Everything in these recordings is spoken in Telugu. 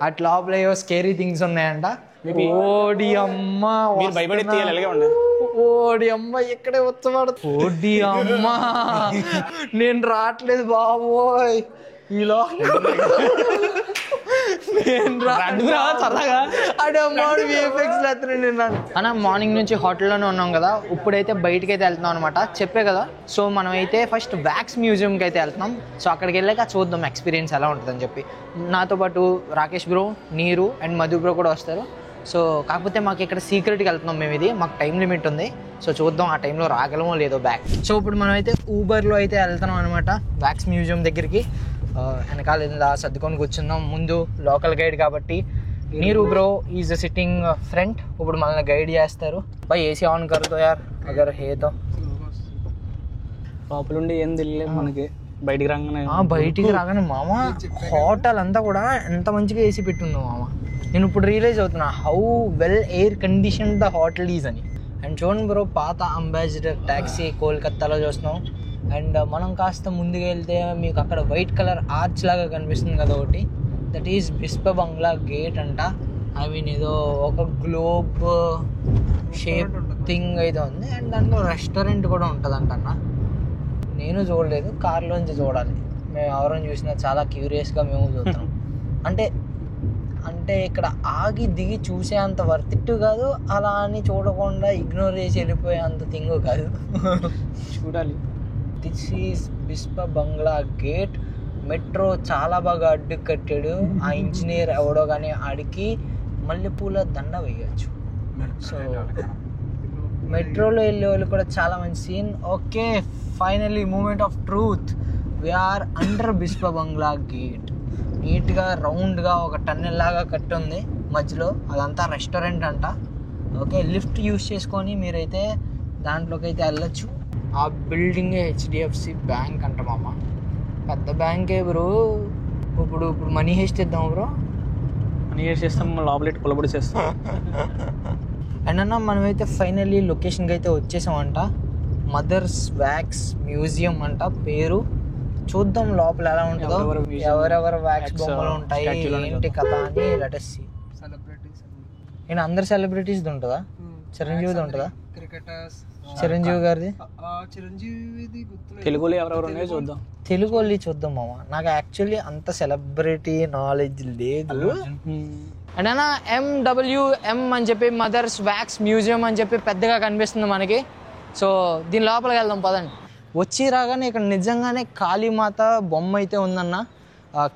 అట్ లోపల ఏవో స్కేరీ థింగ్స్ ఉన్నాయంట. ఓడి అమ్మ ఓడి అమ్మ ఇక్కడే వచ్చవాడు. ఓడి అమ్మ నేను రావట్లేదు బాబోయ్ ఈలో అన్న. మార్నింగ్ నుంచి హోటల్లోనే ఉన్నాం కదా, ఇప్పుడైతే బయటకి అయితే వెళ్తున్నాం అనమాట. చెప్పే కదా. సో మనం అయితే ఫస్ట్ వ్యాక్స్ మ్యూజియంకి అయితే వెళ్తున్నాం. సో అక్కడికి వెళ్ళాక చూద్దాం ఎక్స్పీరియన్స్ ఎలా ఉంటుందని చెప్పి. నాతో పాటు రాకేష్ బ్రో, నీరు అండ్ మధు బ్రో కూడా వస్తారు. సో కాకపోతే మాకు ఇక్కడ సీక్రెట్గా వెళ్తున్నాం మేము. ఇది మాకు టైం లిమిట్ ఉంది. సో చూద్దాం ఆ టైంలో రాగలమో లేదో బ్యాక్. సో ఇప్పుడు మనం అయితే ఊబర్లో అయితే వెళ్తున్నాం అనమాట వ్యాక్స్ మ్యూజియం దగ్గరికి. వెనకాల ఇలా సర్దుకొని కూర్చున్నాం. ముందు లోకల్ గైడ్ కాబట్టి నీరు బ్రో ఈజ్ సిట్టింగ్ ఫ్రంట్. ఇప్పుడు మనల్ని గైడ్ చేస్తారు. బై ఏసీ ఆన్ కరుతో యార్ అగర్ హేతో లోపల ఉండి ఏం తెలియలేదు మనకి. బయటికి రాగానే మామ హోటల్ అంతా కూడా ఎంత మంచిగా ఏసీ పెట్టుందో మామ. నేను ఇప్పుడు రియలైజ్ అవుతున్నా how well air condition the hotel is అని. అండ్ చూడండి బ్రో, పాత అంబాసిడర్ ట్యాక్సీ కోల్కత్తాలో చూస్తున్నాం. అండ్ మనం కాస్త ముందుకు వెళ్తే మీకు అక్కడ వైట్ కలర్ ఆర్చ్ లాగా కనిపిస్తుంది కదా ఒకటి, దట్ ఈస్ బిస్ప బంగ్లా గేట్ అంట. ఐ మీన్ ఏదో ఒక గ్లోబ్ షేప్ థింగ్ అయితే ఉంది. అండ్ దాంట్లో రెస్టారెంట్ కూడా ఉంటుందంట అన్న. నేను చూడలేదు, కార్లోంచి చూడాలి. మేము ఎవరైనా చూసినా చాలా క్యూరియస్గా మేము చూస్తున్నాం. అంటే ఇక్కడ ఆగి దిగి చూసే అంత వర్తిట్టు కాదు, అలా అని చూడకుండా ఇగ్నోర్ చేసి వెళ్ళిపోయే అంత థింగ్ కాదు. చూడాలి. This is Biswa Bangla gate. Metro చాలా బాగా అడ్డు కట్టాడు ఆ ఇంజనీర్ ఎవడో, కానీ ఆడికి మల్లెపూల దండ వేయచ్చు. సో మెట్రోలో వెళ్ళే వాళ్ళు కూడా చాలా మంచి scene. Okay, finally moment of truth. We're under Biswa Bangla gate. నీట్గా రౌండ్గా ఒక టన్నెల్ లాగా కట్టి ఉంది మధ్యలో. అదంతా రెస్టారెంట్ అంట. ఓకే, లిఫ్ట్ యూస్ చేసుకొని మీరైతే దాంట్లోకి అయితే వెళ్ళచ్చు. ఆ బిల్డింగే హెచ్డిఎఫ్సి బ్యాంక్ అంట మామ. పెద్ద బ్యాంకే బ్రో. ఇప్పుడు మనీ హెస్ట్ ఇద్దాం బ్రో. మనీ హెస్ట్ చేస్తాం, లోపల పొలబడి చేస్తాం. అండ్ అన్న మనమైతే ఫైనల్లీ లొకేషన్కి అయితే వచ్చేసామంట. మదర్స్ వ్యాక్స్ మ్యూజియం అంట పేరు. చూద్దాం లోపల ఎలా ఉంటుందో, ఎవరెవరు వ్యాక్స్ బొమ్మలు ఉంటాయి, ఏంటి కథ అని. Let's see. నేను అందరు సెలబ్రిటీస్ ఉంటుందా? చిరంజీవిది ఉంటుందా? చిరంజీవి గారిది, తెలుగులో ఎవరెవరు ఉన్నాయో చూద్దాం. తెలుగు వాళ్ళు చూద్దాం మామ. నాకు యాక్చువల్లీ అంత సెలబ్రిటీ నాలెడ్జ్ లేదు. అండ్ అన్న MWM అని చెప్పి మదర్స్ వ్యాక్స్ మ్యూజియం అని చెప్పి పెద్దగా కనిపిస్తుంది మనకి. సో దీని లోపలికి వెళ్దాం పదండి. వచ్చి రాగానే ఇక్కడ నిజంగానే కాళీమాత బొమ్మ అయితే ఉందన్న.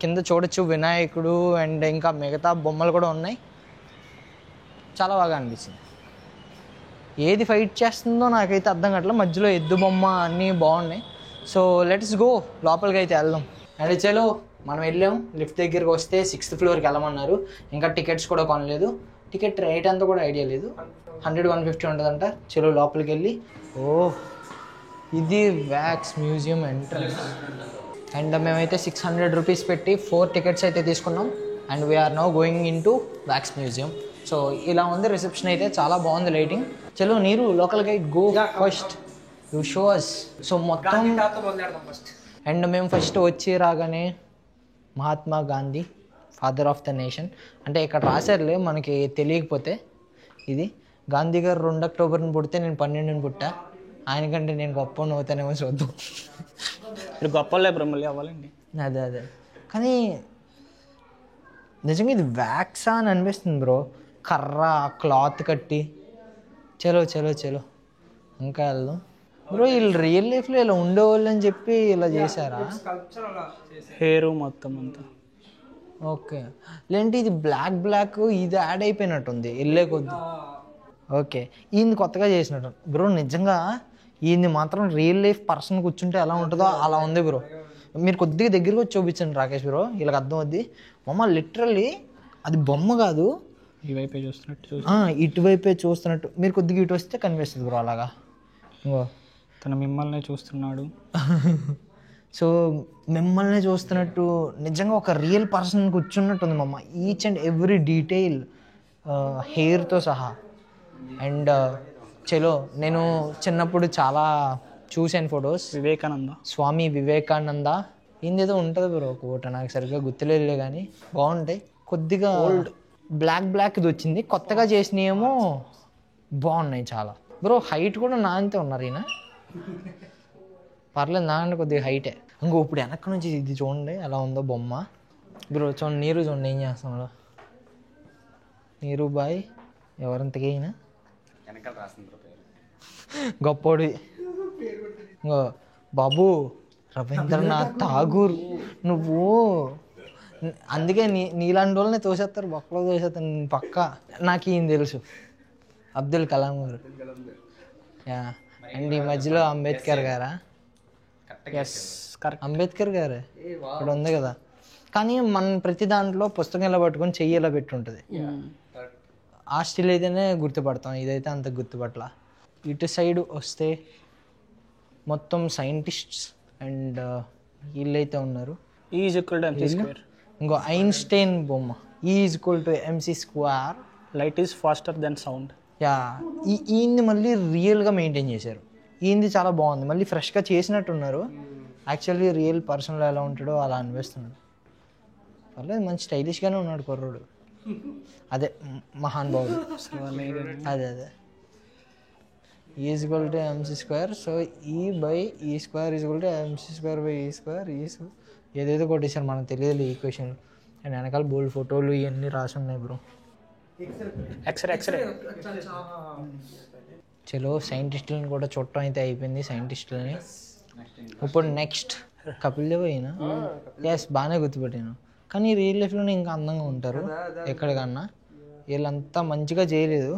కింద చూడొచ్చు వినాయకుడు అండ్ ఇంకా మిగతా బొమ్మలు కూడా ఉన్నాయి. చాలా బాగా అనిపించింది. ఏది ఫైట్ చేస్తుందో నాకైతే అర్థం కావట్లేదు. మధ్యలో ఎద్దు బొమ్మ అన్నీ బాగున్నాయి. సో లెట్స్ గో, లోపలికి అయితే వెళ్దాం. అండ్ చలో మనం వెళ్ళాం. లిఫ్ట్ దగ్గరికి వస్తే 6th ఫ్లోర్కి వెళ్ళమన్నారు. ఇంకా టికెట్స్ కూడా కొనలేదు. టికెట్ రేట్ అంతా కూడా ఐడియా లేదు. 100-150 ఉంటుందంట. చలో లోపలికి వెళ్ళి. ఇది వ్యాక్స్ మ్యూజియం ఎంట్రన్స్. అండ్ మేమైతే 600 రూపీస్ పెట్టి 4 టికెట్స్ అయితే తీసుకున్నాం. And we are now going into wax museum. So ఇలా ఉంది రిసెప్షన్ అయితే. చాలా బాగుంది లైటింగ్. చలో నీరు లోకల్గా go first you shows. So మొత్తం అండ్ మేము ఫస్ట్ వచ్చి రాగానే Mahatma Gandhi father of the nation అంటే ఇక్కడ రాశారులే మనకి తెలియకపోతే. ఇది గాంధీ గారు 2 అక్టోబర్ని పుడితే నేను 12ని పుట్టా. ఆయనకంటే నేను గొప్ప అవుతానేమో చూద్దాం. మీరు గొప్పలే బ్రహ్మలే అవ్వాలండి. అదే కానీ నిజంగా ఇది వ్యాక్సా అని అనిపిస్తుంది బ్రో. కర్ర క్లాత్ కట్టి. చలో ఇంకా వెళ్దాం బ్రో. వీళ్ళు రియల్ లైఫ్లో ఇలా ఉండేవాళ్ళు అని చెప్పి ఇలా చేశారా? హెయిర్ మొత్తం అంతా ఓకే. లేదంటే ఇది బ్లాక్ ఇది యాడ్ అయిపోయినట్టుంది వెళ్ళే కొద్ది. ఓకే, ఈయన కొత్తగా చేసినట్టు బ్రో. నిజంగా ఈయన్ని మాత్రం రియల్ లైఫ్ పర్సన్ కూర్చుంటే ఎలా ఉంటుందో అలా ఉంది బ్రో. మీరు కొద్దిగా దగ్గరికి వచ్చి చూపించండి రాకేష్ బ్రో, వీళ్ళకి అర్థం అవుద్ది. మమ్మ లిటరల్లీ అది బొమ్మ కాదు, ఇటువైపే చూస్తున్నట్టు. ఇటువైపే చూస్తున్నట్టు. మీరు కొద్దిగా ఇటు వస్తే కనిపిస్తుంది బ్రో అలాగా. ఇంకో తను మిమ్మల్ని చూస్తున్నాడు. సో మిమ్మల్ని చూస్తున్నట్టు నిజంగా ఒక రియల్ పర్సన్ కూర్చున్నట్టు ఉంది మమ్మ. ఈచ్ అండ్ ఎవ్రీ డీటెయిల్ హెయిర్తో సహా. అండ్ చలో నేను చిన్నప్పుడు చాలా చూశాను ఫొటోస్. స్వామి వివేకానంద ఇందేదో ఉంటుంది బ్రో కోట, నాకు సరిగ్గా గుర్తులేదులే కానీ బాగుంటాయి. కొద్దిగా బ్లాక్ ఇది వచ్చింది. కొత్తగా చేసినవి బాగున్నాయి చాలా. బ్రో హైట్ కూడా నా అంతే ఉన్నారు ఈయన, పర్లేదు నా అంటే కొద్దిగా హైటే. ఇంకో ఇప్పుడు వెనక్కి నుంచి ఇది చూడండి ఎలా ఉందో బొమ్మ. బ్రో చూడండి నీరు చూడండి ఏం చేస్తున్నాడు నీరు బాయ్. ఎవరంతగా అయినా గొప్పోడి. ఇంకో బాబు రవీంద్రనాథ్ ఠాగూర్. నువ్వు అందుకే నీలాంటి వాళ్ళని తోసేస్తారు, బొక్కలో తోసేస్తారు పక్క. నాకు ఈయన తెలుసు, అబ్దుల్ కలాం గారు. యా అండ్ ఈ మధ్యలో అంబేద్కర్ గారా? ఎస్ కరెక్ట్, అంబేద్కర్ గారే ఇక్కడ ఉంది కదా. కానీ మన ప్రతి దాంట్లో పుస్తకం ఇలా పట్టుకొని చెయ్యి ఇలా పెట్టి ఉంటుంది. ఆ స్టిల్ అయితేనే గుర్తుపడతాం, ఇదైతే అంత గుర్తుపట్ల. ఇటు సైడ్ వస్తే మొత్తం సైంటిస్ట్స్ అండ్ వీళ్ళైతే ఉన్నారు. Is equal to MC square. ఇంకో ఐన్స్టైన్ బొమ్మ is equal to MC square. Light is faster than sound. Yeah ఈయన్ని మళ్ళీ రియల్గా మెయింటైన్ చేశారు. ఈయనది చాలా బాగుంది, మళ్ళీ ఫ్రెష్గా చేసినట్టున్నారు. యాక్చువల్లీ రియల్ పర్సన్లో ఎలా ఉంటాడో అలా అనిపిస్తున్నాడు. పర్లేదు మంచి స్టైలిష్గానే ఉన్నాడు కుర్రోడు. అదే మహాన్ బాబు. అదే is equal to MC square. So E square is equal to MC square by E square. ఏదేదో కొట్టేశారు మనకు తెలియదు ఈక్వేషన్. అండ్ వెనకాల బోల్డ్ ఫోటోలు ఇవన్నీ రాసి ఉన్నాయి బ్రో. ఎక్స్రే చలో సైంటిస్టులను కూడా చూడటం అయితే అయిపోయింది. సైంటిస్టులని ఇప్పుడు నెక్స్ట్ కపిల్ దేవ్ అయినా ఎస్ బాగానే గుర్తుపెట్టాను. కానీ రియల్ లైఫ్లోనే ఇంకా అందంగా ఉంటారు ఎక్కడికన్నా. వీళ్ళంతా మంచిగా చేయలేదు,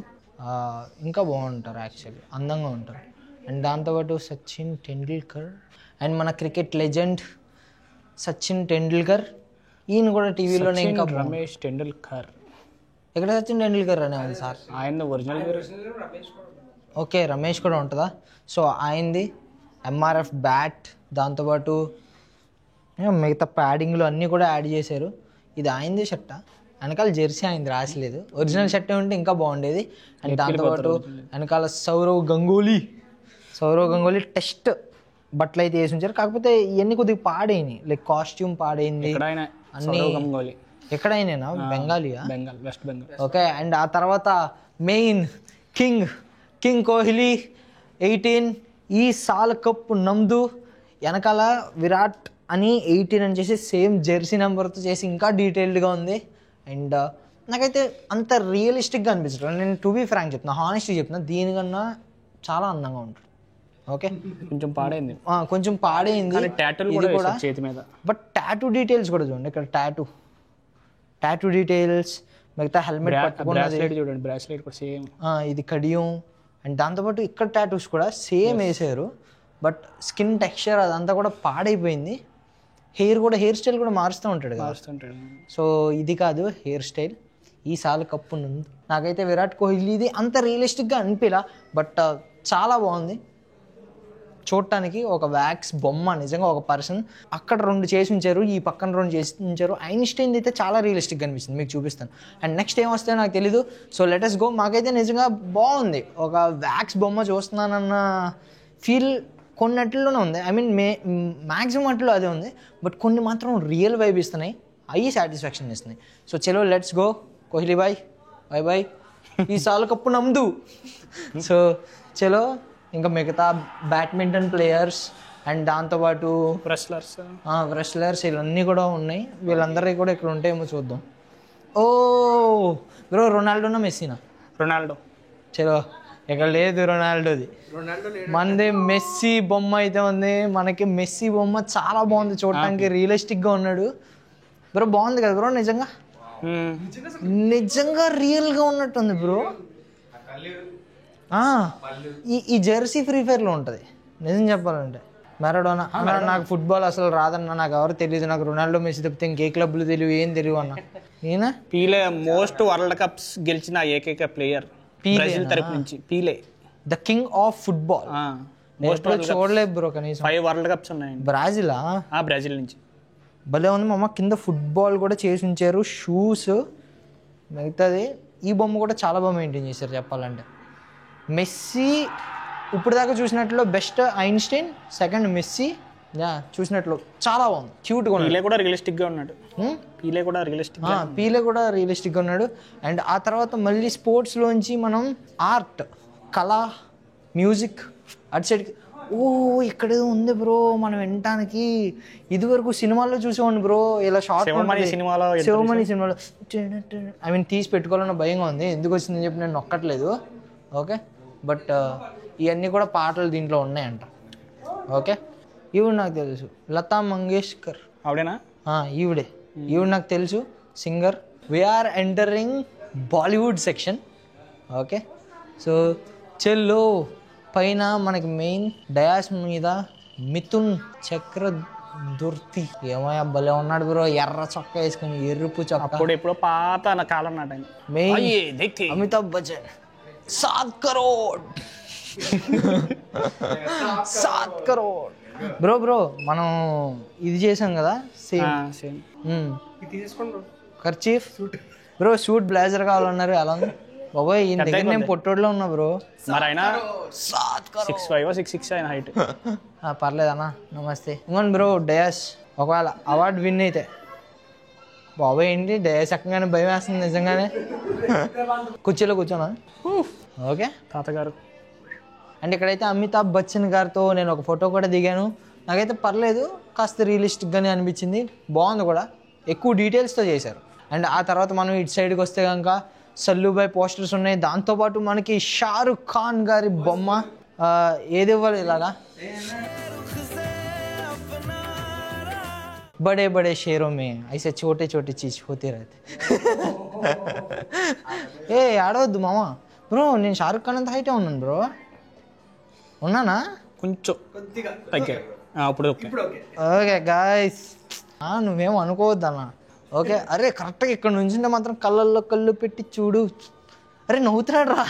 ఇంకా బాగుంటారు యాక్చువల్లీ, అందంగా ఉంటారు. అండ్ దాంతోపాటు సచిన్ టెండూల్కర్ అండ్ మన క్రికెట్ లెజెండ్ సచిన్ టెండూల్కర్. ఈయన కూడా టీవీలోనే ఇంకా రమేష్ టెండూల్కర్. ఎక్కడ సచిన్ టెండూల్కర్ అనే ఉంది సార్, ఆయన ఒరిజినల్ పేరు. ఓకే రమేష్ కూడా ఉంటుందా? సో ఆయనది ఎంఆర్ఎఫ్ బ్యాట్, దాంతోపాటు మిగతా ప్యాడింగ్లు అన్నీ కూడా యాడ్ చేశారు. ఇది ఆయనది షర్టా? వెనకాల జెర్సీ ఆయనది రాసలేదు, ఒరిజినల్ షర్ట్ ఉంటే ఇంకా బాగుండేది. అండ్ దాంతోపాటు వెనకాల సౌరవ్ గంగూలీ టెస్ట్ బట్టలు అయితే వేసి ఉంచారు. కాకపోతే ఇవన్నీ కొద్దిగా పాడైనాయి, లైక్ కాస్ట్యూమ్ పాడైంది అన్నీ. ఎక్కడైనా బెంగాలీయా? Bengal, west Bengal. Okay. And ఆ తర్వాత మెయిన్ కింగ్ కోహ్లీ 18 ఈ సాల్ కప్ నమ్దు. వెనకాల విరాట్ అని 18 అని చేసి సేమ్ జెర్సీ నెంబర్తో చేసి ఇంకా డీటెయిల్డ్గా ఉంది. అండ్ నాకైతే అంత రియలిస్టిక్గా అనిపించడం, నేను టు బీ ఫ్రాంక్ చెప్తున్నా, హానెస్ట్గా చెప్తున్నా, దీనికన్నా చాలా అందంగా ఉంటుంది. ఓకే కొంచెం పాడైంది ఇది కూడా చేతి మీద. బట్ టాటూ డీటెయిల్స్ కూడా చూడండి ఇక్కడ, టాటూ డీటెయిల్స్, మిగతా హెల్మెట్ చూడండి, బ్రాస్లెట్ కూడా సేమ్. ఇది కడియం. అండ్ దాంతోపాటు ఇక్కడ టాటూస్ కూడా సేమ్ వేసారు, బట్ స్కిన్ టెక్స్చర్ అదంతా కూడా పాడైపోయింది. హెయిర్ స్టైల్ కూడా మారుస్తూ ఉంటాడు కదా. సో ఇది కాదు హెయిర్ స్టైల్. ఈ సాల్ కప్పు ఉంది. నాకైతే విరాట్ కోహ్లీది అంత రియలిస్టిక్గా అనిపించలా, బట్ చాలా బాగుంది చూడటానికి. ఒక వ్యాక్స్ బొమ్మ, నిజంగా ఒక పర్సన్. అక్కడ 2 చేసి ఉంచారు, ఈ పక్కన 2 చేసి ఉంచారు. ఐన్స్టైన్ అయితే చాలా రియలిస్టిక్గా అనిపిస్తుంది, మీకు చూపిస్తాను. అండ్ నెక్స్ట్ ఏం వస్తాయో నాకు తెలీదు. So let us go. మాకైతే నిజంగా బాగుంది, ఒక వ్యాక్స్ బొమ్మ చూస్తున్నానన్న ఫీల్ కొన్నిట్లోనే ఉంది. ఐ మీన్ మ్యాక్సిమం అట్లో అదే ఉంది, బట్ కొన్ని మాత్రం రియల్ వైబ్ ఇస్తున్నాయి, అవి సాటిస్ఫాక్షన్ ఇస్తున్నాయి. సో చలో let's go Kohli bye bye. ఈ సాల్ కప్పు నమ్దు. సో చలో ఇంకా మిగతా బ్యాడ్మింటన్ ప్లేయర్స్ అండ్ దాంతోపాటు రెస్లర్స్ ఇవన్నీ కూడా ఉన్నాయి. వీళ్ళందరికీ కూడా ఇక్కడ ఉంటాయేమో చూద్దాం. ఓ బ్రో రొనాల్డోనా మెస్సీనా? రొనాల్డో. చలో ఇక్కడ లేదు రొనాల్డోది, మనది మెస్సీ బొమ్మ అయితే ఉంది. మనకి మెస్సీ బొమ్మ చాలా బాగుంది చూడటానికి, రియలిస్టిక్గా ఉన్నాడు బ్రో. బాగుంది కదా బ్రో? నిజంగా రియల్గా ఉన్నట్టుంది బ్రో. ఈ జెర్సీ ఫ్రీ ఫైర్లో ఉంటుంది నిజం చెప్పాలంటే. మెరడోనా నాకు ఫుట్బాల్ అసలు రాదన్న, నాకు ఎవరు తెలియదు, నాకు రొనాల్డో మెస్సీ తప్పితే ఇంకే క్లబ్లు తెలియదు, ఏం తెలియదు అన్న. ఈయన పీలే మోస్ట్ వరల్డ్ కప్స్ గెలిచిన ఏకైక ప్లేయర్ బ్రెజిల్ తరపు నుంచి. Pele the king of football. చూడలేదు బ్రో కనీసం. 5 వరల్డ్ కప్స్ ఉన్నాయండి. బ్రెజిల్ నుంచి. భలే ఉంది మామ. కింద ఫుట్బాల్ కూడా చేసి ఉంచారు, షూస్, మిగతాది. ఈ బొమ్మ కూడా చాలా బాగా మెయింటైన్ చేశారు చెప్పాలంటే. మెస్సీ ఇప్పుడు దాకా చూసినట్లో best Einstein, second Messi, yeah చూసినట్లు చాలా బాగుంది, క్యూట్గా ఉన్నాడు. పీలే కూడా రియలిస్టిక్గా ఉన్నాడు. పీలే కూడా రియలిస్టిక్గా ఉన్నాడు. అండ్ ఆ తర్వాత మళ్ళీ స్పోర్ట్స్లోంచి మనం ఆర్ట్, కళ, మ్యూజిక్ అటు సైడ్కి ఇక్కడ ఉంది బ్రో. మనం వినటానికి ఇదివరకు సినిమాల్లో చూసేవాడిని బ్రో, ఇలా షార్ట్ శివమణి సినిమాలో ఐ మీన్ తీసి పెట్టుకోవాలన్న భయంగా ఉంది. ఎందుకు వచ్చిందని చెప్పి నేను నొక్కట్లేదు. ఓకే, బట్ ఇవన్నీ కూడా పాటలు దీంట్లో ఉన్నాయంట. ఓకే, ఈవిడ నాకు తెలుసు, లతా మంగేష్కర్. ఆవిడేనా? ఈవిడ నాకు తెలుసు, singer. We're entering Bollywood section. Okay, so చెల్లో పైన మనకి మెయిన్ డయాస్ మీద మిథున్ చక్రధుర్తి. ఏమయ్యా భలే ఉన్నాడు బ్రో, ఎర్ర చొక్క వేసుకుని, ఎరుపు చొక్క. అప్పుడు ఎప్పుడో పాత కాలం నాట. Main Amitabh Bachchan 7 crore. 7 crore bro. మనం ఇది చేసాం కదా same. Kerchief bro, suit blazer కావాలన్నారు. ఎలా ఉంది బాబోయ్? ఈయన దగ్గర నేను పొట్టోడ్లో ఉన్నా బ్రో. మరి ఆయన 6'5" 6'6" ఆయన హైట్. పర్లేదన్నా, నమస్తే. ఇంకోండి బ్రో, డయాస్ ఒకవేళ అవార్డు విన్ అయితే బాబోయ్ ఏంటి డయాస్ ఎక్కగానే భయం వేస్తుంది నిజంగానే. కుర్చీలో కూర్చోనా? ఓకే తాతగారు. అండ్ ఇక్కడైతే అమితాబ్ బచ్చన్ గారితో నేను ఒక ఫోటో కూడా దిగాను. నాకైతే పర్లేదు, కాస్త రియలిస్టిక్గానే అనిపించింది, బాగుంది కూడా, ఎక్కువ డీటెయిల్స్తో చేశారు. అండ్ ఆ తర్వాత మనం ఇటు సైడ్కి వస్తే కనుక సల్లుబాయ్ పోస్టర్స్ ఉన్నాయి. దాంతోపాటు మనకి షారుఖ్ ఖాన్ గారి బొమ్మ. ఏది ఇవ్వాలి ఇలాగా, बड़े बड़े शहरों में ऐसे छोटे छोटे चीज होते रहते. ఏ ఆడవద్దు మామ బ్రో, నేను షారుఖ్ ఖాన్ అంత హైటే ఉన్నాను బ్రో. ఉన్నానా? కొంచెం తగ్గారు. అప్పుడు ఓకే గాయస్, నువ్వేమో అనుకోవద్దు అన్న. ఓకే, అరే కరెక్ట్గా ఇక్కడ నుంచి మాత్రం కళ్ళల్లో కళ్ళు పెట్టి చూడు. అరే నవ్వుతున్నాడు రా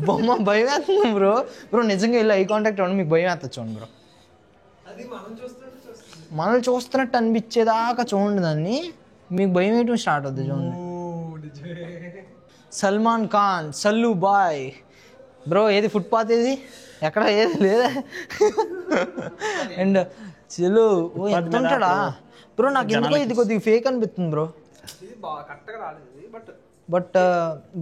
బొమ్మ, భయం వేస్తుంది బ్రో. నిజంగా ఇలా ఐ కాంటాక్ట్ అవ్వండి, మీకు భయం వేస్తా చూడండి బ్రో. మనల్ని చూస్తున్నట్టు అనిపించేదాకా చూడండి దాన్ని, మీకు భయం వేయటం స్టార్ట్ అవుతుంది చూడండి. సల్మాన్ ఖాన్, సల్లు బాయ్ బ్రో. ఏది ఫుట్పాత్, ఏది ఎక్కడ, ఏది లేదా? అండ్ చెల్లు ఎంత ఉంటాడా బ్రో? నాకు ఎందుకో ఇది కొద్దిగా ఫేక్ అనిపిస్తుంది బ్రో. బట్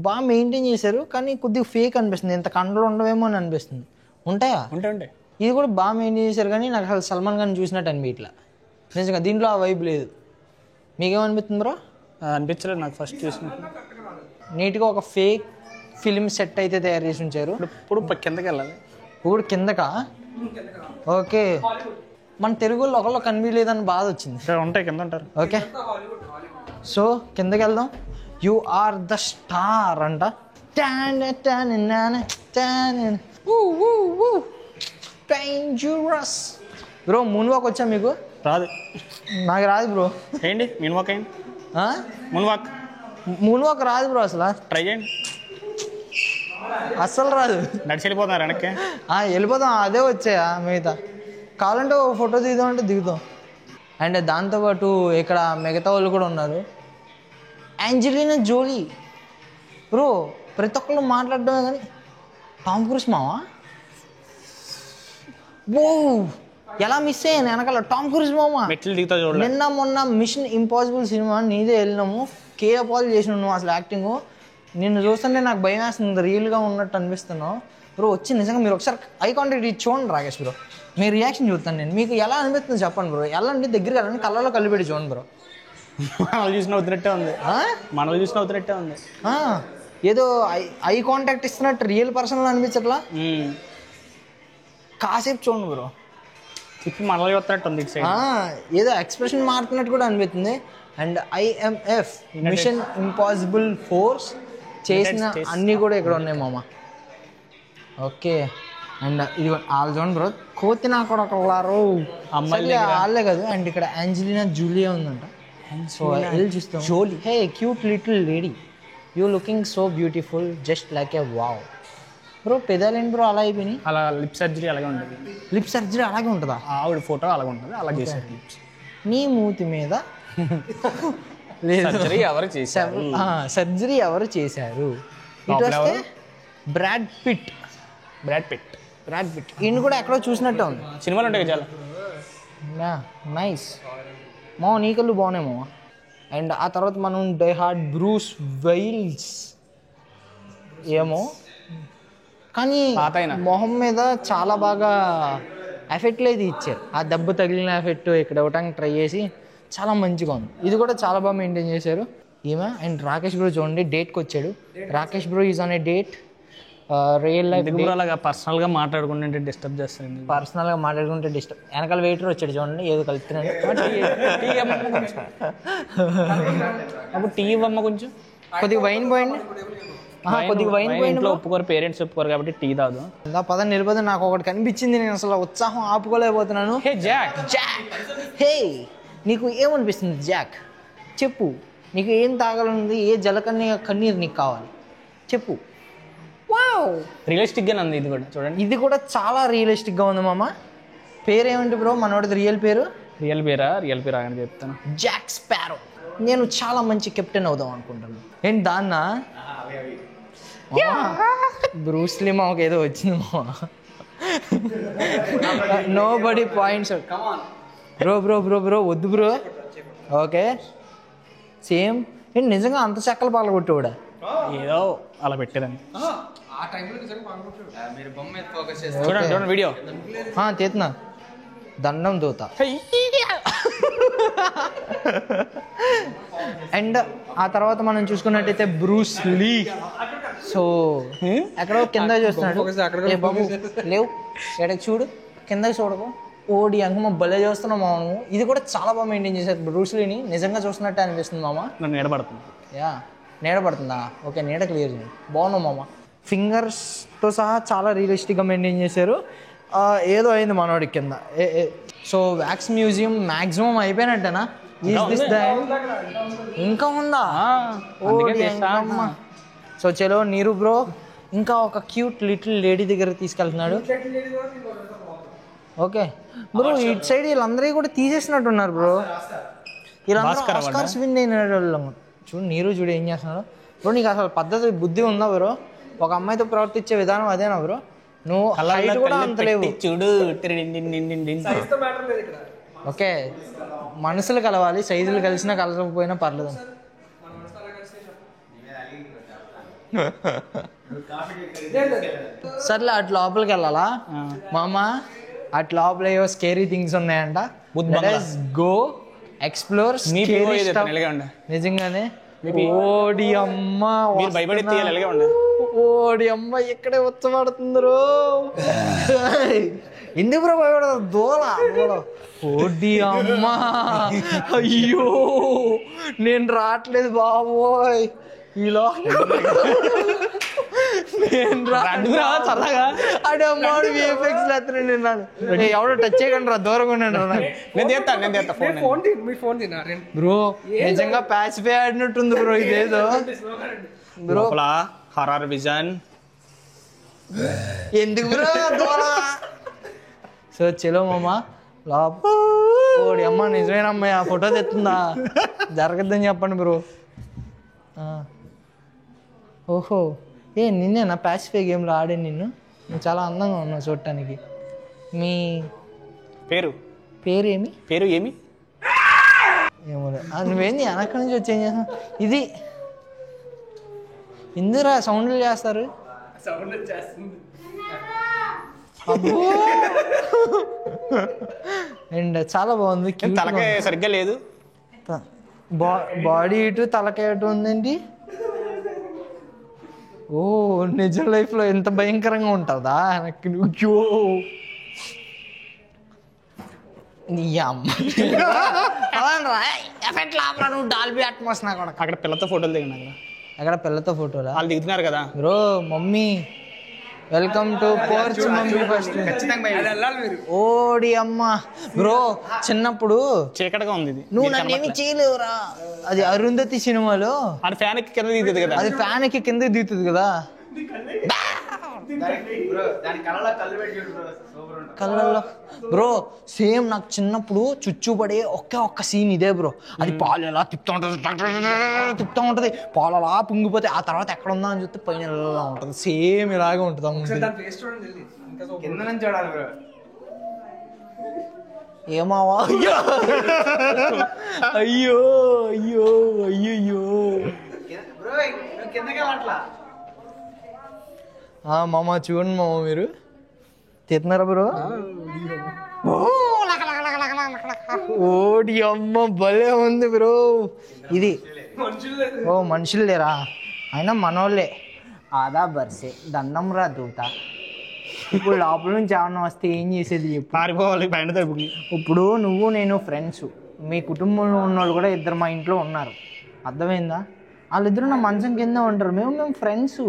బాగా మెయింటైన్ చేశారు, కానీ కొద్దిగా ఫేక్ అనిపిస్తుంది. ఇంత కండలు ఉండవేమో అని అనిపిస్తుంది. ఉంటాయా? ఉంటాయి. ఇది కూడా బాగా మెయింటైన్ చేశారు, కానీ నాకు అసలు సల్మాన్ ఖాన్ చూసినట్టు అనిపించట్లా నిజంగా. దీంట్లో ఆ వైబ్ లేదు. మీకేమనిపిస్తుంది బ్రో? అనిపించలేదు నాకు ఫస్ట్ చూసిన. నీట్గా ఒక ఫేక్ ఫిలిం సెట్ అయితే తయారు చేసి ఉంచారు. ఇప్పుడు కిందకి వెళ్ళాలి. ఇప్పుడు కిందకా? ఓకే, మన తెలుగు వాళ్ళు ఒకళ్ళు కనిపించలేదని బాధ వచ్చింది. ఉంటాయి కింద ఉంటారు. ఓకే, సో కిందకి వెళ్దాం. యు ఆర్ ద స్టార్ అంట. Dangerous bro. మూన్ వాక్ వచ్చా మీకు? రాదు. నాకు రాదు బ్రో. ఏంటి మూన్ వాక్? ఏంటి మూన్ వాక్ రాదు బ్రో, అసలు ట్రై చేయండి. అస్సలు రాదు. నడిచి వెళ్ళిపోతున్నారు వెనక్కి. వెళ్ళిపోతాం, అదే వచ్చాయా మిగతా. కావాలంటే ఒక ఫోటో దిగుదాం అంటే దిగుతాం. అండ్ దాంతోపాటు ఇక్కడ మిగతా వాళ్ళు కూడా ఉన్నారు. యాంజెలినా జోలీ బ్రో. ప్రతి ఒక్కళ్ళు మాట్లాడడమే కానీ టామ్ క్రూజ్ మావా. ఓ ఎలా మిస్ అయ్యాను వెనకాల టామ్ క్రూజ్ మామ. మెట్లు దిగుతా చూడ. నిన్న మొన్న మిషన్ ఇంపాసిబుల్ సినిమా నీదే వెళ్ళినాము, కేపాల్ చేసిన నువ్వు అసలు యాక్టింగ్. నిన్ను చూస్తుంటే నాకు భయం వేస్తుంది, రియల్గా ఉన్నట్టు అనిపిస్తున్నావు బ్రో. వచ్చి నిజంగా మీరు ఒకసారి ఐ కాంటాక్ట్ ఇచ్చి చూడండి రాకేష్ బ్రో, మీ రియాక్షన్ చూస్తాను నేను. మీకు ఎలా అనిపిస్తుంది చెప్పండి బ్రో. వెళ్ళండి, దగ్గరికి వెళ్ళండి, కళ్ళలో కళ్ళు పెట్టి చూడండి బ్రో. మనల్ని చూసిన అవుతున్నట్టే ఉంది. మనల్ని చూసిన అవుతున్నట్టే ఉంది. ఏదో ఐ కాంటాక్ట్ ఇస్తున్నట్టు రియల్ పర్సన్ అనిపించట్లా. కాసేపు చూడండి బ్రో. ఇప్పుడు మనల్ని చూస్తున్నట్టు ఉంది. ఏదో ఎక్స్ప్రెషన్ మారుతున్నట్టు కూడా అనిపిస్తుంది. And IMF mission impossible force చేసిన అన్నీ కూడా ఇక్కడ ఉన్నాయి మామ. ఓకే, అండ్ ఇది వాళ్ళు చూడండి బ్రో. కోతి నా కూడా ఒకరు అమ్మాయి వాళ్ళే కదా. అండ్ ఇక్కడ యాంజెలినా జూలియా ఉందంట. సో వెళ్ళి చూస్తాం. Jolie, hey cute little lady, you looking so beautiful just like a wow bro. పెదాలేంటి బ్రో అలా అయిపోయినాయి? అలా లిప్ సర్జరీ అలాగే ఉంటుంది. లిప్ సర్జరీ అలాగే ఉంటుందా? ఆవిడ ఫోటో అలాగే ఉంటుంది, అలా చేశారు లిప్స్. నీ మూతి మీద సర్జరీ ఎవరు చేశారు? సర్జరీ ఎవరు చేశారు? ఇటు వస్తే బ్రాడ్ పిట్. ఈయన కూడా ఎక్కడో చూసినట్టే ఉంది. సినిమాలు ఉంటాయి చాలా. నైస్ మామ, నీ కళ్ళు బాగున్నాయి మామ. అండ్ ఆ తర్వాత మనం డై హార్డ్ బ్రూస్ వెయిల్స్ ఏమో, కానీ మొహం మీద చాలా బాగా ఎఫెక్ట్లు అయితే ఇచ్చారు. ఆ దెబ్బ తగిలిన ఎఫెక్ట్ ఇక్కడ ఇవ్వడానికి ట్రై చేసి చాలా మంచిగా ఉంది. ఇది కూడా చాలా బాగా మెయింటైన్ చేశారు ఈమె. అండ్ రాకేష్ బ్రో చూడండి, డేట్కి వచ్చాడు. Rakesh bro is on a date, real life. అలాగా పర్సనల్గా మాట్లాడుకుంటే డిస్టర్బ్ చేస్తాను. పర్సనల్గా మాట్లాడుకుంటే డిస్టర్బ్. వెనకాల వెయిటర్ వచ్చాడు చూడండి, ఏదో కలుపుతున్నాడు. అప్పుడు టీ ఇవ్వమ్మ కొంచెం, కొద్దిగా వైన్ పోయండి, కొద్దిగా వైన్ పోయింది. ఒప్పుకోరు, పేరెంట్స్ ఒప్పుకోరు కాబట్టి టీ తాదు. పదం నిలబడి నాకు ఒకటి కనిపించింది, నేను అసలు ఉత్సాహం ఆపుకోలేకపోతున్నాను. హే జాక్, హే నీకు ఏమనిపిస్తుంది జాక్? చెప్పు, నీకు ఏం తాగాలనుంది? ఏ కన్నీరు నీకు కావాలి చెప్పు. వావ్, రియలిస్టిక్గా ఉంది ఇది కూడా చూడండి. ఇది కూడా చాలా రియలిస్టిక్గా ఉంది మామ. పేరేమిటి బ్రో మనోడిది రియల్ పేరు? రియల్ పేరా అని చెప్తాను, జాక్ స్పారో. నేను చాలా మంచి కెప్టెన్ అవుదాం అనుకుంటున్నాను. ఏంటి దాన్నా? బ్రూస్లీ మాకు ఏదో వచ్చింది మామ. Nobody points. Bro bro bro bro వద్దు బ్రో. Okay same. ఏంటి నిజంగా అంత చెక్కలు పగలగొట్టేవాడా? ఏదో అలా పెట్టారండి. చూడండి చూడండి వీడియో తీతున్నా, దండం దూత. అండ్ ఆ తర్వాత మనం చూసుకున్నట్టయితే బ్రూస్ లీ. సో ఎక్కడో కింద చూస్తున్నాడు. బాబు లేవు, ఎక్కడికి చూడు, కిందకి చూడకు. ఓడి అంకమ్మ భలే చూస్తున్నాం మామ. ఇది కూడా చాలా బాగా మెయింటైన్ చేశారు బ్రూస్ లీని. నిజంగా చూస్తున్నట్టే అనిపిస్తుంది మామ. నన్ను నీడబడుతుంది. నీడ పడుతుందా? ఓకే, నీడ క్లియర్ చేయండి. బాగున్నావు మామ. ఫింగర్స్తో సహా చాలా రియలిస్టిక్గా మెయింటైన్ చేశారు. ఏదో అయింది మనోడి కింద. సో వ్యాక్స్ మ్యూజియం మ్యాక్సిమం అయిపోయినట్టేనా? ఇంకా ఉందా? సో చలో నీరు బ్రో ఇంకా ఒక క్యూట్ లిటిల్ లేడీ దగ్గర తీసుకెళ్తున్నాడు. ఓకే బ్రో, ఇటు సైడ్ వీళ్ళందరూ కూడా తీసేసినట్టున్నారు బ్రో. వీళ్ళందరూ ఆస్కార్స్ విన్ అయిన వాళ్ళు. చూడు నీరు, చూడు ఏం చేస్తున్నాడు బ్రో. నీకు అసలు పద్ధతి బుద్ధి ఉందా బ్రో? ఒక అమ్మాయితో ప్రవర్తించే విధానం అదేనా బ్రో? నువ్వు హైట్ కూడా అంత లేవు చూడు. ఓకే, మనసులు కలవాలి, సైజులు కలిసినా కలసకపోయినా పర్లేదు. సర్లే అటు లోపలికి వెళ్ళాలా మామ? అటు లోపల ఏవో స్కేరీ థింగ్స్ ఉన్నాయంట. Go explore. నిజంగానే ఓడి అమ్మ, ఓడి అమ్మ ఇక్కడే వచ్చబడుతుందిరో. ఎందుకు బ్రో భయపడదు? దూల ఓడి అమ్మ. అయ్యో నేను రావట్లేదు బాబోయ్. ఇలా ఎవడో టచ్ చేయకండి రా, దూరంగా ఉన్నాను బ్రో. నిజంగా ప్యాసిఫై ఆడినట్టుంది బ్రో ఇదేదో బ్రో. హర్రర్ విజన్ ఎందుకు బ్రో దూరం? సో చలో మామ ఓడి అమ్మ. నిజమేనమ్మాయి ఆ ఫోటో తెస్తుందా? జరగద్దని చెప్పండి బ్రో. ఓహో నిన్నేనా ప్యాసిఫై గేమ్లో ఆడే నిన్ను? నువ్వు చాలా అందంగా ఉన్నావు చూడటానికి. మీ పేరేమి? ఏమో నువ్వేంది వెనక్కడి నుంచి వచ్చి ఏం చేస్తావు? ఇది ఎందుకురా సౌండ్లు చేస్తారు? అండ్ చాలా బాగుంది. తలకాయ సరిగ్గా లేదు, బాడీ ఇటు తలకాయ ఇటు ఉందండి. ఓ నిజం లైఫ్లో ఎంత భయంకరంగా ఉంటుందా? నాకు నువ్వు డాల్బీ అట్మాస్. నాకు అక్కడ పిల్లతో ఫోటోలు దిగిన. అక్కడ పిల్లతో ఫోటోలు వాళ్ళు దిగుతున్నారు కదా bro. Mummy welcome to porch mummy. First ఓడి అమ్మ బ్రో. చిన్నప్పుడు చీకటిగా ఉంది. నువ్వు నన్ను ఏమి చేయలేవురా. అది అరుంధతి సినిమాలో అది ఫ్యాన్ ఎక్కి కింద దిగుతుంది కదా. అది ఫ్యాన్ ఎక్కి కింద దిగుతుంది కదా. కళ్ళల్లో బ్రో సేమ్ నాకు చిన్నప్పుడు చుచ్చుపడే ఒక్క సీన్ ఇదే బ్రో. అది పాలు ఎలా తిప్పుతూ ఉంటుంది, పాలు అలా పొంగిపోతే ఆ తర్వాత ఎక్కడ ఉందా అని చూస్తే పైన ఎలా ఉంటుంది. సేమ్ ఇలాగే ఉంటుంది. ఏమావా అయ్యో అయ్యో అయ్యో మామ చూడండి మామ మీరు తిన్నారా బ్రో ఓడి అమ్మ భలే ఉంది బ్రో ఇది ఓ మనుషులు లేరా అయినా మనోళ్ళే ఆదా బర్సే దండం రా దూత ఇప్పుడు లోపల నుంచి ఏమన్నా వస్తే ఏం చేసేది పారిపోవాలి బయట తరపుకి. ఇప్పుడు నువ్వు నేను ఫ్రెండ్స్ మీ కుటుంబంలో ఉన్న వాళ్ళు కూడా ఇద్దరు మా ఇంట్లో ఉన్నారు అర్థమైందా వాళ్ళిద్దరు నా మంచం కింద ఉంటారు మేము ఫ్రెండ్స్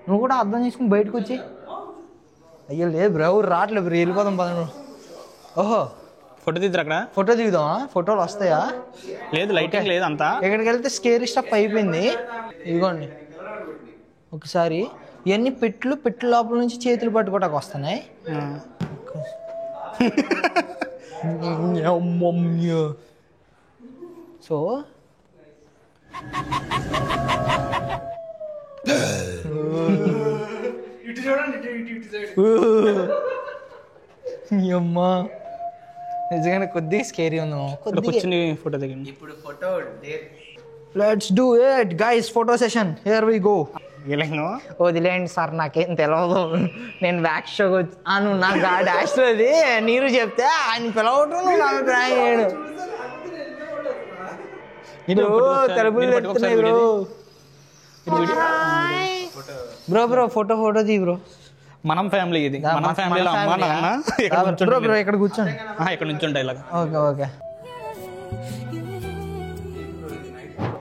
నువ్వు కూడా అర్థం చేసుకుని బయటకు వచ్చి అయ్యో లేదు బ్రో రావట్లేదు బ్రో వెళ్ళిపోదాం పదను ఓహో ఫోటో తీద్దరు అక్కడ ఫోటో దిగుదామా ఫోటోలు వస్తాయా లేదు లైటింగ్ లేదు అంతా ఎక్కడికి వెళ్తే స్కేరీ స్టఫ్ అయిపోయింది ఇదిగోండి ఒకసారి ఇవన్నీ పెట్లు లోపల నుంచి చేతులు పట్టుకోవటానికి వస్తున్నాయి సో అమ్మా నిజంగానే కొద్దిగా స్కేరీ ఉందా కూర్చుని ఫోటో దిగండి. ఇప్పుడు photo let's do it guys photo session here we go వదిలేండి సార్ నాకేం తెలియదు నేను వ్యాక్స్ షోకి వచ్చి నువ్వు నాకు డాష్ అది నీరు చెప్తే ఆయన పిలవటం నువ్వు నాకు డ్రాయింగ్ చేయడు తలుపులు తెస్తున్నాయి బ్రో ఫోటో తీ బ్రో మనం ఫ్యామిలీ ఇది మన ఫ్యామిలీలో అమ్మ నాన్న బ్రో ఇక్కడ కూర్చోండి ఇక్కడ నుంచి ఉంటాయి ఇలాగా ఓకే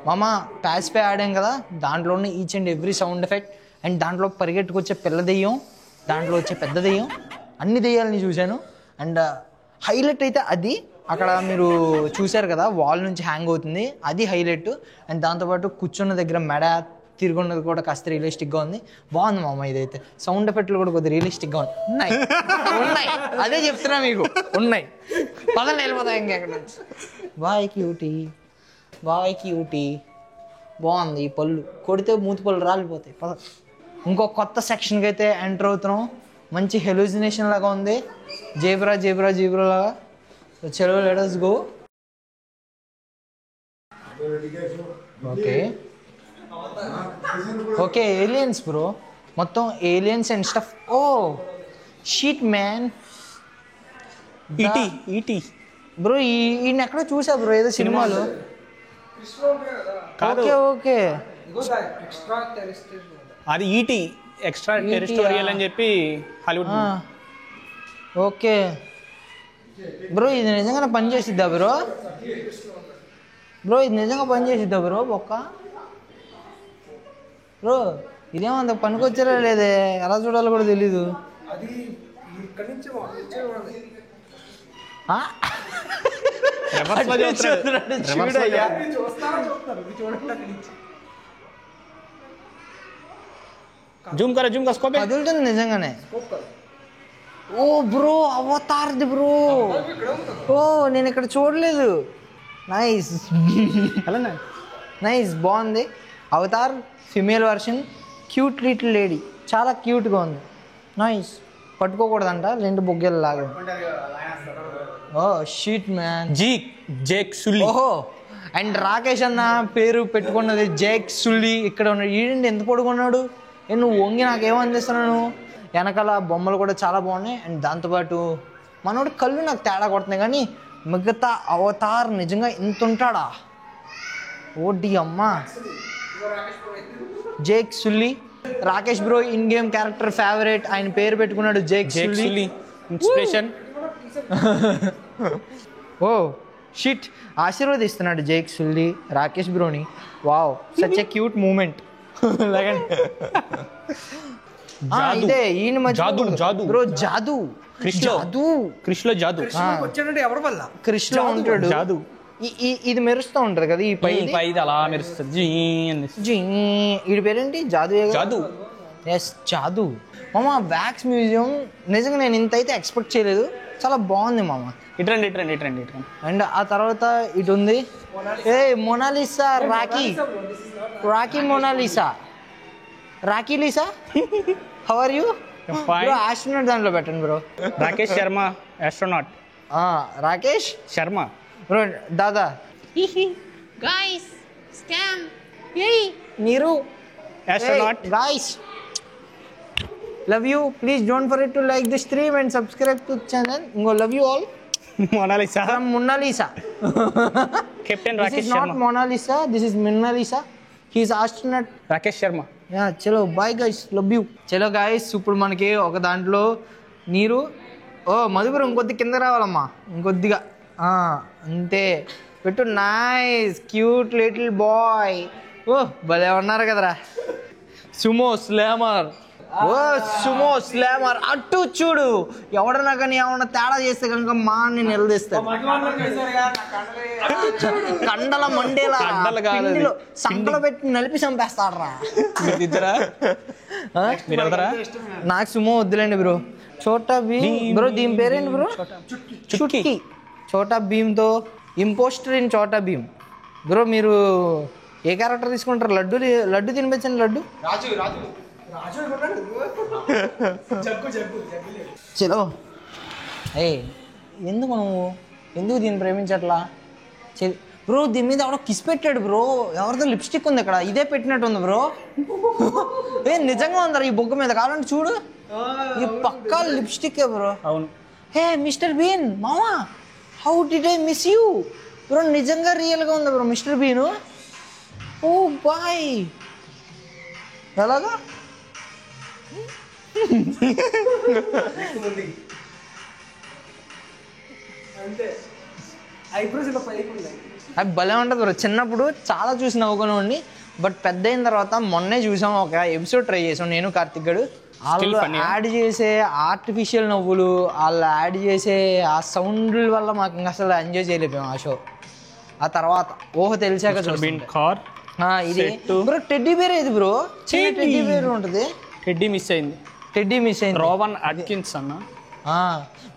మామ ప్యాచ్ పే ఆడాం కదా దాంట్లోనే each and every sound effect and దాంట్లో పరిగెట్టుకొచ్చే పిల్ల దెయ్యం దాంట్లో వచ్చే పెద్ద దెయ్యం అన్ని దెయ్యాలని చూశాను అండ్ హైలైట్ అయితే అది అక్కడ మీరు చూశారు కదా వాల్ నుంచి హ్యాంగ్ అవుతుంది అది హైలైట్ అండ్ దాంతోపాటు కూర్చున్న దగ్గర మెడ తిరుగున్నది కూడా కాస్త రియలిస్టిక్గా ఉంది బాగుంది మామ ఇదైతే సౌండ్ ఎఫెక్ట్లు కూడా కొద్దిగా రియలిస్టిక్గా ఉన్నాయి అదే చెప్తున్నా మీకు ఉన్నాయి పదండి వెళ్ళిపోతాయి ఇంకెక్కడ బాయ్ క్యూటీ బాగుంది ఈ పళ్ళు కొడితే మూతి పళ్ళు రాలిపోతాయి పద ఇంకో కొత్త సెక్షన్కి అయితే ఎంటర్ అవుతున్నాం మంచి హెలూజినేషన్ లాగా ఉంది జేబ్రా లాగా చలో let us go okay aliens bro మొత్తం aliens and stuff oh shit man ET bro ఈయన ఎక్కడో చూసా బ్రో ఏదో సినిమాలో ఓకే అది ఈటీ ఎక్స్ట్రా టెరిస్టోరియల్ అని చెప్పి హాలీవుడ్ ఓకే బ్రో ఇది నిజంగానే పని చేసిద్దా బ్రో ఇది నిజంగా పని చేసిద్దా బ్రో బొక్క బ్రో ఇదేమంత పనికొచ్చారా లేదే ఎలా చూడాలో కూడా తెలీదు జూమ్ కరా స్కోప్ కదులుతుంది నిజంగానే ఓ బ్రో అవతార్ది బ్రో ఓ నేను ఇక్కడ చూడలేదు నైస్ బాగుంది Avatar female version cute little lady చాలా క్యూట్గా ఉంది నైస్ పట్టుకోకూడదంట రెండు బొగ్గలు లాగా ఓ షీట్ మ్యాన్ జేక్ సుల్లీ ఓహో అండ్ రాకేష్ అన్న పేరు పెట్టుకున్నది జేక్ సుల్లీ ఇక్కడ ఉన్నాడు ఈడండి ఎంత పడుకున్నాడు నువ్వు వంగి నాకేమో అందిస్తున్నాను వెనకాల బొమ్మలు కూడా చాలా బాగున్నాయి అండ్ దాంతోపాటు మనోడు కళ్ళు నాకు తేడా కొడుతున్నాయి కానీ మిగతా అవతార్ నిజంగా ఇంత ఉంటాడా ఓడి అమ్మ Jake Sully Rakesh bro in game character favourite ఆయన పేరు పెట్టుకున్నాడు Jake Sully inspiration oh shit ఆశీర్వదిస్తున్నాడు జేక్ సుల్లీ రాకేష్ బ్రోని wow such a cute moment ఇదే ఈయన జాదు బ్రో జాదు క్రిష్లో జాదు క్రిష్లో ఉంటాడు జాదు ఇది మెరుస్తూ ఉంటది కదా ఈ పై అలా మెరుస్తుంది వీడి పేరేంటి జాదు ఎస్ జాదు మామ వ్యాక్స్ మ్యూజియం నిజంగా నేను ఇంత అయితే ఎక్స్పెక్ట్ చేయలేదు చాలా బాగుంది మామ ఇట్రండి అండ్ ఆ తర్వాత ఇటు ఉంది Mona Lisa Rocky Mona Lisa Rocky Lisa how are you astronaut దాంట్లో పెట్టండి bro Rakesh Sharma astronaut Rakesh Sharma bro దాదా Guys, scam. నీరు Astronaut. guys love you, please don't forget to like the stream and subscribe to the channel. Ingo love you all Mona Lisa from Mona Lisa. Captain This Rakesh is not Sharma Mona Lisa, this is Mona Lisa. He is astronaut. Rakesh Sharma చలో బాయ్ గైస్ లవ్ యూ. చలో గైస్ ఇప్పుడు మనకి ఒక దాంట్లో నీరు మధుపురం ఇంకొద్ది కింద రావాలమ్మా ఇంకొద్దిగా అంతే పెట్టు. Nice cute little boy. భలే ఉన్నారు కదరా. సుమో స్లామర్ సుమో స్లామర్ అటు చూడు. ఎవడన్నా కానీ ఏమన్నా తేడా చేస్తే కనుక మా నేను నిలదీస్తాను. కండల మండేలా పిండిలో సంకలో పెట్టి నలిపి చంపేస్తాడరా. నాకు సుమో వద్దులేండి బ్రో. చోటా భీమ్ బ్రో. దీని పేరేంటి బ్రో? చుట్కీ. చోటా భీమ్తో impostor in Chhota Bheem. Bro మీరు ఏ క్యారెక్టర్ తీసుకుంటారు? లడ్డు తినిపించండి. లడ్డు చలో. ఎందుకు దీన్ని ప్రేమించట్లా బ్రో? దీని మీద ఎవడో కిస్ పెట్టాడు బ్రో. ఎవరిదో లిప్స్టిక్ ఉంది ఇక్కడ. ఇదే పెట్టినట్టు ఉంది బ్రో. నిజంగా ఉందరా ఈ బొగ్గ మీద? కావాలంటే చూడు. ఈ పక్కా లిప్స్టిక్ బ్రో. అవును. హే మిస్టర్ బీన్ మామా, how did I miss you bro? నిజంగా రియల్గా ఉంది బ్రో మిస్టర్ బీను. ఓ బాయ్ ఎలాగా? అది భలే ఉంటుంది బ్రో. చిన్నప్పుడు చాలా చూసి నవ్వుకునేవాడిని. బట్ పెద్ద అయిన తర్వాత మొన్నే చూసాం, ఒక ఎపిసోడ్ ట్రై చేసాం నేను కార్తిక్ గడు. వాళ్ళు యాడ్ చేసే ఆర్టిఫిషియల్ నవ్వులు, వాళ్ళు యాడ్ చేసే ఆ సౌండ్ల వల్ల మాకు ఇంకా అసలు ఎంజాయ్ చేయలేకపోయాం ఆ షో. ఆ తర్వాత తెలిసాక ఇది బ్రో. టెడ్డీ బేర్ ఏది బ్రో? చిన్న టెడ్డీ బేర్ ఉంటుంది. టెడ్డీ మిస్ అయింది. రోవన్ అట్కిన్స్ అన్న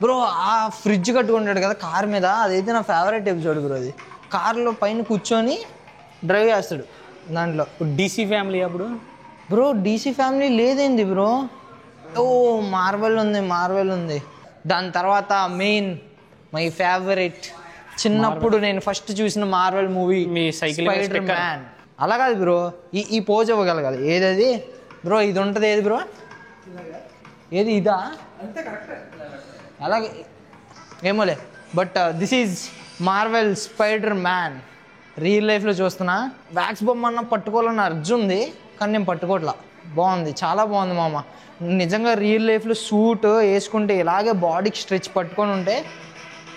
బ్రో. ఆ ఫ్రిడ్జ్ కట్టుకుంటాడు కదా కార్ మీద, అదైతే నా ఫేవరెట్ ఎపిసోడ్ బ్రో. అది కార్లో పైన కూర్చొని డ్రైవ్ చేస్తాడు దాంట్లో. డీసీ ఫ్యామిలీ అప్పుడు బ్రో. డీసీ ఫ్యామిలీ లేదేంది బ్రో? మార్వెల్ ఉంది. దాని తర్వాత మెయిన్ మై ఫేవరెట్, చిన్నప్పుడు నేను ఫస్ట్ చూసిన మార్వెల్ మూవీ స్పైడర్ మ్యాన్. అలా కాదు బ్రో, ఈ పోజ్ ఇవ్వగలగాలి. ఏదది బ్రో? ఇది ఉంటుంది ఏది బ్రో? ఏది ఇదా? అలాగే ఏమోలే. But this is Marvel spider man. Real లైఫ్లో చూస్తున్నా. వ్యాక్స్ బొమ్మ అన్న పట్టుకోవాలని అర్జుంది, కానీ నేను పట్టుకోవట్లా. బాగుంది, చాలా బాగుంది మామ. నిజంగా రియల్ లైఫ్లో సూట్ వేసుకుంటే ఇలాగే బాడీకి స్ట్రెచ్ పట్టుకొని ఉంటే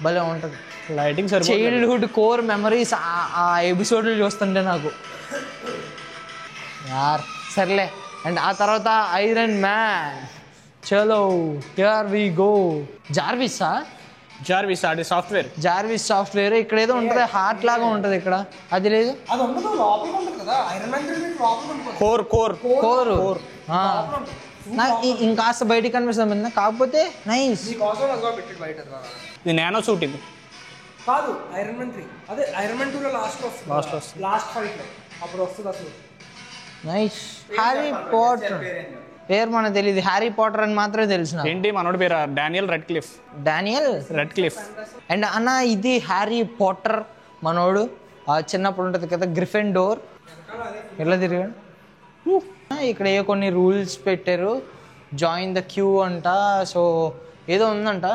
భలే ఉంటుంది. లైటింగ్ చైల్డ్హుడ్ కోర్ మెమరీస్ ఆ ఎపిసోడ్లు చూస్తుంటే నాకు సర్లే. అండ్ ఆ తర్వాత ఐరన్ మ్యాన్. చలో హియర్ వి గో. జార్విస్ అది సాఫ్ట్వేర్. Jarvis software. ఇక్కడ ఏదో ఉంటుంది, హార్ట్ లాగా ఉంటుంది ఇక్కడ. అది లేదు. కోర్ నాకు ఇంకాస్త బయటికి కనిపిస్తుంది. కాకపోతే నైస్. ఇది నానో సూట్. ఇది కాదు ఐరన్ మ్యాన్ 3. అదే ఐరన్ మ్యాన్ 2 లో లాస్ట్ ఫైట్ లో అప్పుడు వస్తుంది అసలు. నైస్. హ్యారీ పాటర్ పేరు మనకు తెలియదు. హ్యారీ పాటర్ అని మాత్రమే తెలిసిన. ఏంటి మనోడి పేరు? Daniel red cliff. అండ్ అన్న ఇది హ్యారీ పాటర్ మనోడు చిన్నప్పుడు ఉంటుంది కదా, గ్రిఫెన్ డోర్. ఎట్లా తిరిగాడు? ఇక్కడ ఏ కొన్ని రూల్స్ పెట్టారు. జాయిన్ ద క్యూ అంట. సో ఏదో ఉందంట.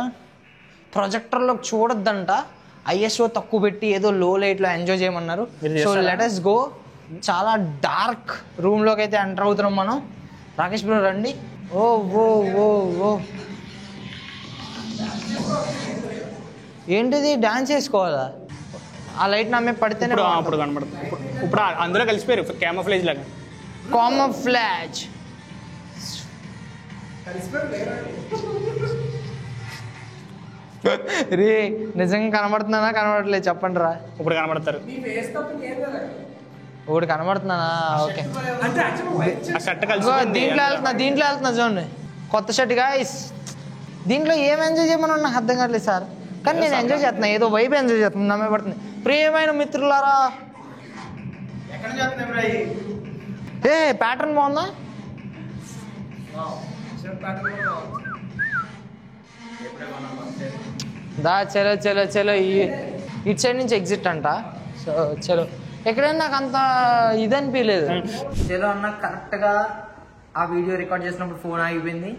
ప్రొజెక్టర్లో చూడొద్దంట. ISO తక్కువ పెట్టి ఏదో లో లైట్లో ఎంజాయ్ చేయమన్నారు. So let us go. చాలా డార్క్ రూమ్లోకి అయితే ఎంటర్ అవుతున్నాం మనం. రాకేష్ బ్రో రండి. ఓ ఏంటిది? డాన్స్ చేసుకోవాలా? ఆ లైట్ నా మీద పడితేనే అప్పుడు కనబడుతుంది. ఇప్పుడు అందులో కలిసిపోయారు క్యామోఫ్లేజ్ లాగా. కామోఫ్లాజ్. రే నిజంగా కనబడుతున్నానా కనబడట్లేదు చెప్పండి రా. ఇప్పుడు కనబడతారు. ఒకటి కనబడుతున్నానా? ఓకే. దీంట్లో వెళ్తున్నా చూడండి. కొత్త షర్ట్ గాయ్స్. దీంట్లో ఏం ఎంజాయ్ చేయమని నాకు అర్థం కావట్లేదు సార్. కానీ నేను ఎంజాయ్ చేస్తున్నా, ఏదో వైబ్ ఎంజాయ్ చేస్తున్నా. నమ్మే పడుతుంది. ప్రియమైన మిత్రులారా, ప్యాటర్న్ బాగుందా? దా చలో చలో చలో ఇటు సైడ్ నుంచి ఎగ్జిట్ అంట. సో చలో. ఎక్కడైనా నాకు అంత ఇది అనిపించలేదు. చలో అన్న కరెక్ట్గా ఆ వీడియో రికార్డ్ చేసినప్పుడు ఫోన్ ఆగిపోయింది.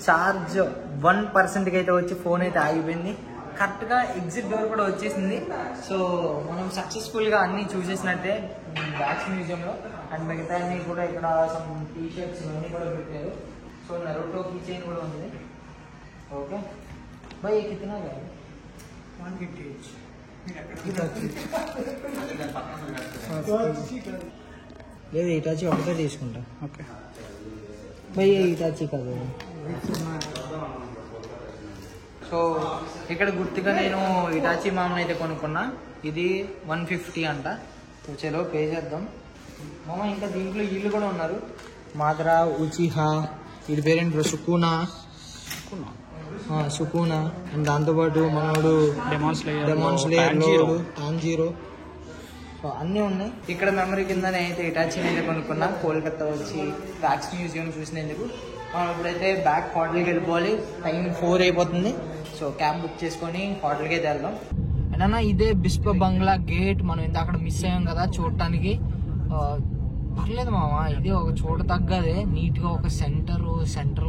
ఛార్జ్ 1% అయితే వచ్చి ఫోన్ అయితే ఆగిపోయింది. కరెక్ట్గా ఎగ్జిట్ డోర్ కూడా వచ్చేసింది. సో మనం సక్సెస్ఫుల్గా అన్నీ చూసేసినట్టే వ్యాక్స్ మ్యూజియంలో. అండ్ మిగతా అన్నీ కూడా ఇక్కడ సమ్ టీ షర్ట్స్ ఇవన్నీ కూడా పెట్టారు. సో నరుటో కీ చైన్ కూడా ఉంది. ఓకే भाई ये कितना का है? 150 each. లేదు ఇటాచి ఒకటే తీసుకుంటా. ఓకే భయ్ ఇటాచి కాదు. సో ఇక్కడ గుర్తుగా నేను ఇటాచి మామూలు అయితే కొనుక్కున్నా. ఇది 150 అంట. సో చలో పే చేద్దాం. మామ ఇంకా దీంట్లో వీళ్ళు కూడా ఉన్నారు. మాద్రా, ఉచిహా, వీడి పేరెంట్ సుకునా, సుకునా. అండ్ దాంతోపాటు మనోడు డెమాన్స్లేయర్, టాంజీరో. సో అన్నీ ఉన్నాయి. ఇక్కడ మెమరీ కిందనే అయితే ఇటాచి అయితే కొనుక్కున్నా. కోల్కతా వచ్చి వ్యాక్స్ మ్యూజియం చూసినందుకు. మనం ఇప్పుడైతే బ్యాక్ హోటల్కి వెళ్ళిపోవాలి. టైం 4 అయిపోతుంది. సో క్యాబ్ బుక్ చేసుకొని హోటల్కి అయితే వెళ్దాం. అండ్ ఇదే బిస్ప బంగ్లా గేట్. మనం ఇందాక మిస్ అయ్యాం కదా చూడటానికి. పర్లేదు మామ, ఇది ఒక చోట తగ్గదే. నీట్గా ఒక సెంటర్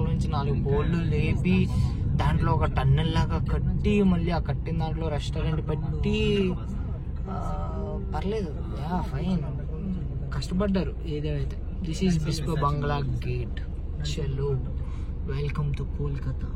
నుంచి 4 బోర్లు లేపి దాంట్లో ఒక టన్నెల్ లాగా కట్టి మళ్ళీ ఆ కట్టిన దాంట్లో రెస్టారెంట్ పెట్టి పర్లేదు. ఫైన్, కష్టపడ్డారు ఏదేమైతే. This is Biswa Bangla gate. చలో వెల్కమ్ టు కోల్కతా.